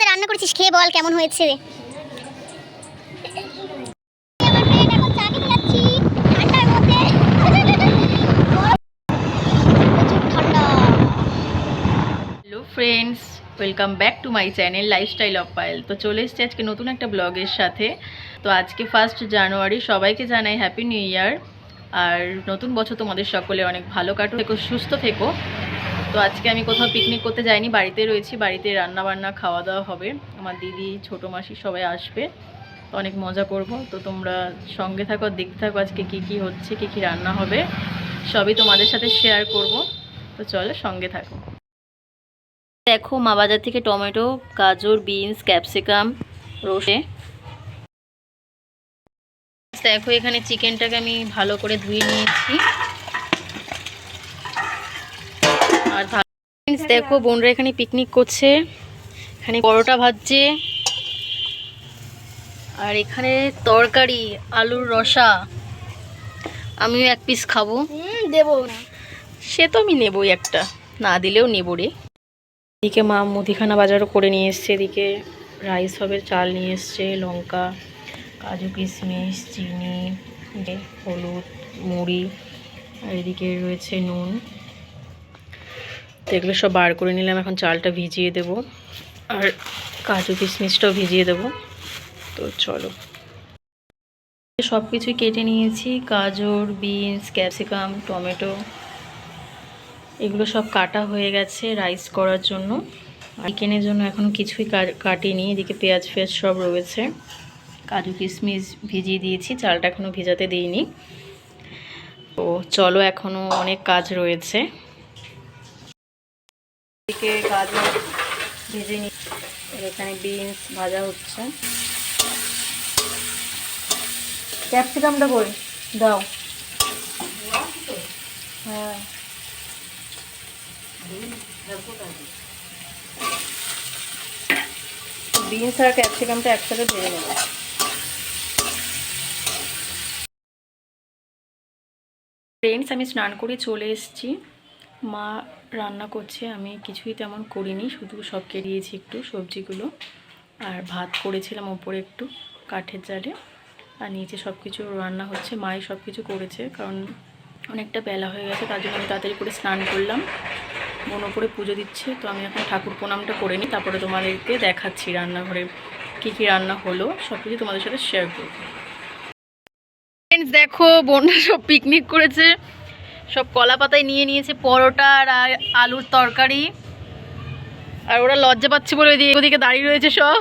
রান্না করেছিস, খেয়ে বল কেমন হয়েছে। Hello friends, welcome back to my channel lifestyle of Payel. তো চলে এসেছি আজকে নতুন একটা ব্লগের সাথে। তো আজকে 1 জানুয়ারি, সবাইকে জানাই হ্যাপি নিউ ইয়ার। আর নতুন বছর তোমাদের সকলে অনেক ভালো কাটুক, থেকো সুস্থ থেকো। তো আজকে আমি কোথাও পিকনিক করতে যাইনি, বাড়িতে রয়েছি। বাড়িতে রান্না বান্না খাওয়া দাওয়া হবে, আমার দিদি ছোটো মাসি সবাই আসবে, তো অনেক মজা করব। তো তোমরা সঙ্গে থাকো, দেখতে থাকো আজকে কি কি হচ্ছে, কি কি রান্না হবে, সবই তোমাদের সাথে শেয়ার করব। তো চলো সঙ্গে থাকো। দেখো মা বাজার থেকে টমেটো, গাজর, বিনস, ক্যাপসিকাম, রসে। দেখো এখানে চিকেনটাকে আমি ভালো করে ধুয়ে নিয়েছি। আর দেখো বোনরা এখানে পিকনিক করছে, এখানে পরোটা ভাজছে, আর এখানে তরকারি আলুর রসা। আমিও এক পিস খাবো। দেবো না, সে তো আমি নেবই, একটা না দিলেও নেবো রে। এদিকে মা মুদিখানা বাজারও করে নিয়ে এসছে, এদিকে রাইস হবে, চাল নিয়ে এসছে, লঙ্কা, কাজু কিশমিশ, চিনি, হলুদ, মুড়ি, আর এদিকে রয়েছে নুন। তো এগুলো সব বার করে নিলাম, এখন চালটা ভিজিয়ে দেব আর কাজু কিশমিশটাও ভিজিয়ে দেব। তো চলো, সব কিছুই কেটে নিয়েছি, গাজর, বিনস, ক্যাপসিকাম, টমেটো, এগুলো সব কাটা হয়ে গেছে রাইস করার জন্য। চিকেনের জন্য এখনও কিছুই কাটিনি, এদিকে পেঁয়াজ ফেয়াজ সব রয়েছে, কাজু কিশমিশ ভিজিয়ে দিয়েছি, চালটা এখনও ভেজাতে দিইনি। তো চলো, এখনও অনেক কাজ রয়েছে। এদিকে গাজর ভেজে নি, এখানে বিনস ভাজা হচ্ছে। ক্যাপসিকামটা কই দাও। হ্যাঁ, বিনস আর ক্যাপসিকামটা একসাথে ভেজে নেব। ফ্রেন্ডস, আমি স্নান করে চলে এসেছি, মা রান্না করছে, আমি কিছুই তেমন করিনি, শুধু সব কেড়িয়েছি একটু সবজিগুলো, আর ভাত করেছিলাম ওপরে একটু কাঠের জালে, আর নিচে সব কিছু রান্না হচ্ছে। মাই সব কিছু করেছে, কারণ অনেকটা বেলা হয়ে গেছে, তার জন্য আমি তাড়াতাড়ি করে স্নান করলাম। বোন ওপরে পুজো দিচ্ছে, তো আমি এখন ঠাকুর প্রণামটা করে নিই, তারপরে তোমাদেরকে দেখাচ্ছি রান্নাঘরে কী কী রান্না হলো, সব কিছু তোমাদের সাথে শেয়ার করব। ফ্রেন্ডস দেখো, বোনরা সব পিকনিক করেছে, সব কলা পাতায় নিয়ে নিয়েছে পরোটা আর আলুর তরকারি, আর ওরা লজ্জা পাচ্ছে বলে ওদিকে দাঁড়িয়ে রয়েছে সব।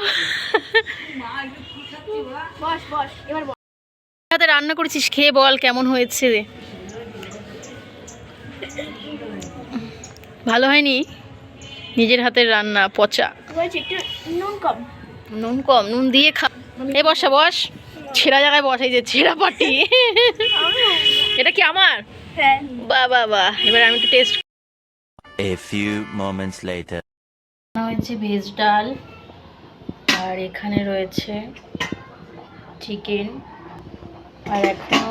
হাতে রান্না করেছিস, খেয়ে বল কেমন হয়েছে। ভালো হয়নি? নিজের হাতের রান্না পচা। নুন কম, নুন দিয়ে খা। এ বসা বস, ছেঁড়া জায়গায় বসাই যে, ছেঁড়া পাটি। এটা কি আমার? বাহ বাহ বাহ, এবার আমি একটু test. A few moments later. হয়েছে ভেজ ডাল, আর এখানে রয়েছে চিকেন, আর এখনো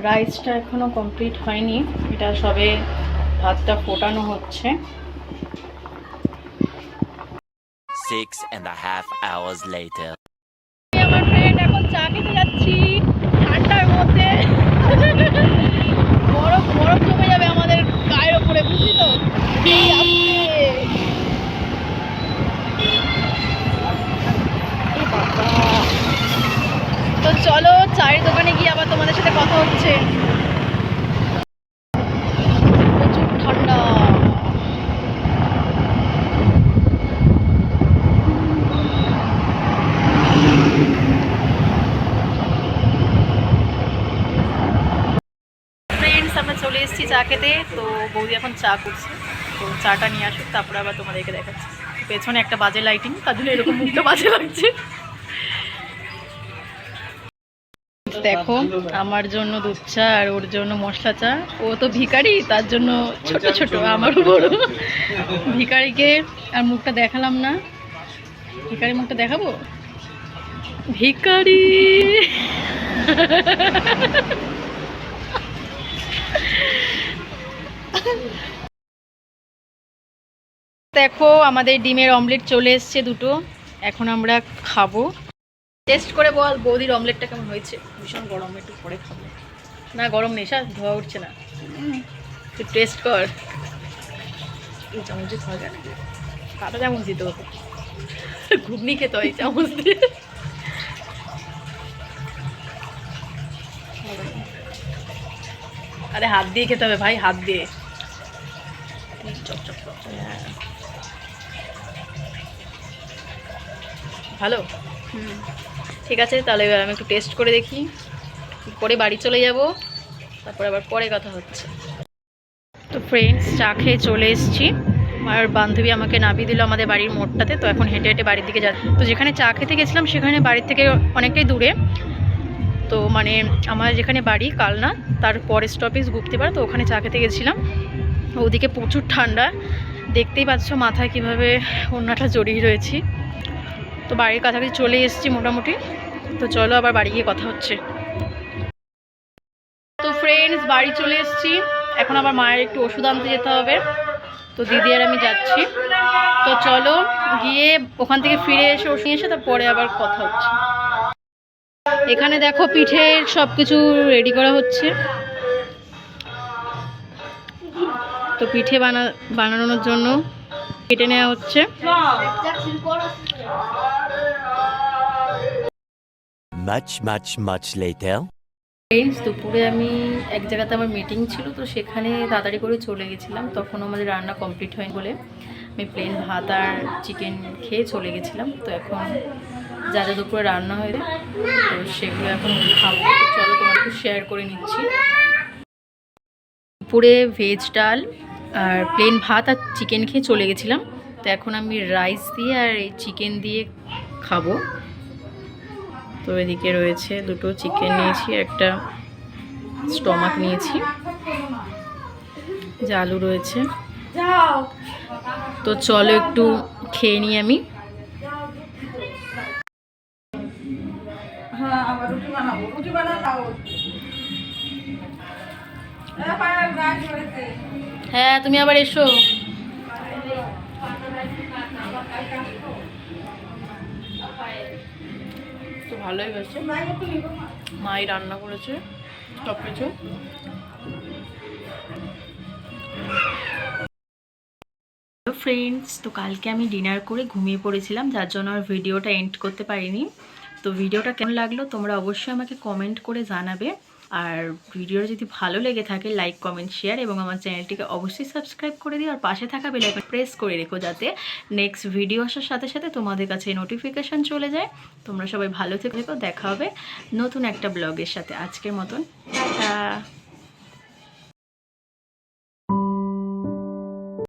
রাইসটা এখনো কমপ্লিট হয়নি, এটা সবে ভাতটা ফোটানো হচ্ছে। 6.5 hours later. আমার ফ্রেন্ড এখন চা খেতে যাচ্ছি ঠান্ডার মধ্যে। বরফ বরফ জমে যাবে আমাদের গায়ের ওপরে, বুঝলি তো। তো চলো চায়ের দোকানে গিয়ে আবার তোমাদের সাথে কথা হচ্ছে। প্রচুর ঠান্ডা। ফ্রেন্ডস, আমরা চলে এসেছি চা খেতে, তো বৌদি এখন চা করছে, তো চাটা নিয়ে আসুক, তারপরে আবার তোমাদেরকে দেখাচ্ছি। পেছনে একটা বাজে লাইটিং, তার জন্য এরকম মুখটা বাজে লাগছে। দেখো, আমার জন্য দুধ চা আর ওর জন্য মশলা চা। ও তো ভিখারি, তার জন্য ছোট ছোট, আমারও বড়। ভিখারিকে আর মুখটা দেখালাম না, ভিখারি মুখটা দেখাবো। ভিখারি দেখো আমাদের ডিমের অমলেট চলে এসছে দুটো, এখন আমরা খাবো। টেস্ট করে বল বৌদির অমলেটটা কেমন হয়েছে। ভীষণ গরম, একটু পরে খাবো। না গরম নেই, ধোয়া উঠছে না, তুই টেস্ট কর। এই চামচে খাওয়া যায় না, কাটা চামচ দিতে হতো, ঘুগনি খেতে হয় চামচ দিয়ে। আরে হাত দিয়ে খেতে হবে ভাই, হাত দিয়ে। চকচক করছে, হ্যাঁ ভালো। ঠিক আছে, তাহলে এবার আমি একটু টেস্ট করে দেখি, পরে বাড়ি চলে যাব, তারপরে আবার পরে কথা হচ্ছে। তো ফ্রেন্ডস, চা খেয়ে চলে এসেছি। আমার বান্ধবী আমাকে নামিয়ে দিল আমাদের বাড়ির মোড়টাতে, তো এখন হেঁটে হেঁটে বাড়ির দিকে যাচ্ছি। তো যেখানে চা খেতে গেছিলাম সেখানে বাড়ির থেকে অনেকটাই দূরে, তো মানে আমার যেখানে বাড়ি কালনা তার পরের স্টপেজ গুপ্তিপাড়া, তো ওখানে চা খেতে গেছিলাম। ওদিকে প্রচুর ঠান্ডা, দেখতেই পাচ্ছ মাথায় কীভাবে ওড়নাটা জড়িয়ে রয়েছি। তো বাড়ির কাছাকাছি চলে এসেছি মোটামুটি, তো চলো আবার বাড়ি গিয়ে কথা হচ্ছে। তো ফ্রেন্ডস, বাড়ি চলে এসেছি, এখন আবার মায়ের একটু ওষুধ আনতে যেতে হবে, তো দিদি আর আমি যাচ্ছি। তো চলো গিয়ে ওখান থেকে ফিরে এসে ওষুধ নিয়ে এসে তারপরে আবার কথা হচ্ছে। এখানে দেখো পিঠের সব কিছু রেডি করা হচ্ছে, তো পিঠে বানানোর জন্য কেটে নেওয়া হচ্ছে। Much later. ফ্রেন্ডস, দুপুরে আমি এক জায়গাতে আমার মিটিং ছিল, তো সেখানে তাড়াতাড়ি করে চলে গেছিলাম, তখন আমাদের রান্না কমপ্লিট হয় বলে আমি প্লেন ভাত আর চিকেন খেয়ে চলে গেছিলাম। তো এখন যা যা দুপুরে রান্না হয়েছে তো সেগুলো এখন খাবো। চলো তোমার একটু শেয়ার করে নিচ্ছি। দুপুরে ভেজ ডাল আর প্লেন ভাত আর চিকেন খেয়ে চলে গেছিলাম, তো এখন আমি রাইস দিয়ে আর এই চিকেন দিয়ে খাবো। তো এদিকে রয়েছে দুটো চিকেন নিয়েছি, একটা স্টমাক নিয়েছি, যে আলু রয়েছে। তো চলো একটু খেয়ে নিই আমি। হ্যাঁ তুমি আবার এসো। তো ভালোই হয়েছে, মাই রান্না করেছে সব কিছু। ফ্রেন্ডস, তো কালকে আমি ডিনার করে ঘুমিয়ে পড়েছিলাম, যার জন্য আর ভিডিওটা এন্ড করতে পারিনি। তো ভিডিওটা কেমন লাগলো তোমরা অবশ্যই আমাকে কমেন্ট করে জানাবে, আর ভিডিওটা যদি ভালো লেগে থাকে লাইক কমেন্ট শেয়ার, এবং আমার চ্যানেলটিকে অবশ্যই সাবস্ক্রাইব করে দিও, আর পাশে থাকা বেল আইকন প্রেস করে রেখো, যাতে নেক্সট ভিডিও আসার সাথে সাথে তোমাদের কাছে নোটিফিকেশান চলে যায়। তোমরা সবাই ভালো থেকো, দেখা হবে নতুন একটা ব্লগের সাথে। আজকের মতন টাটা।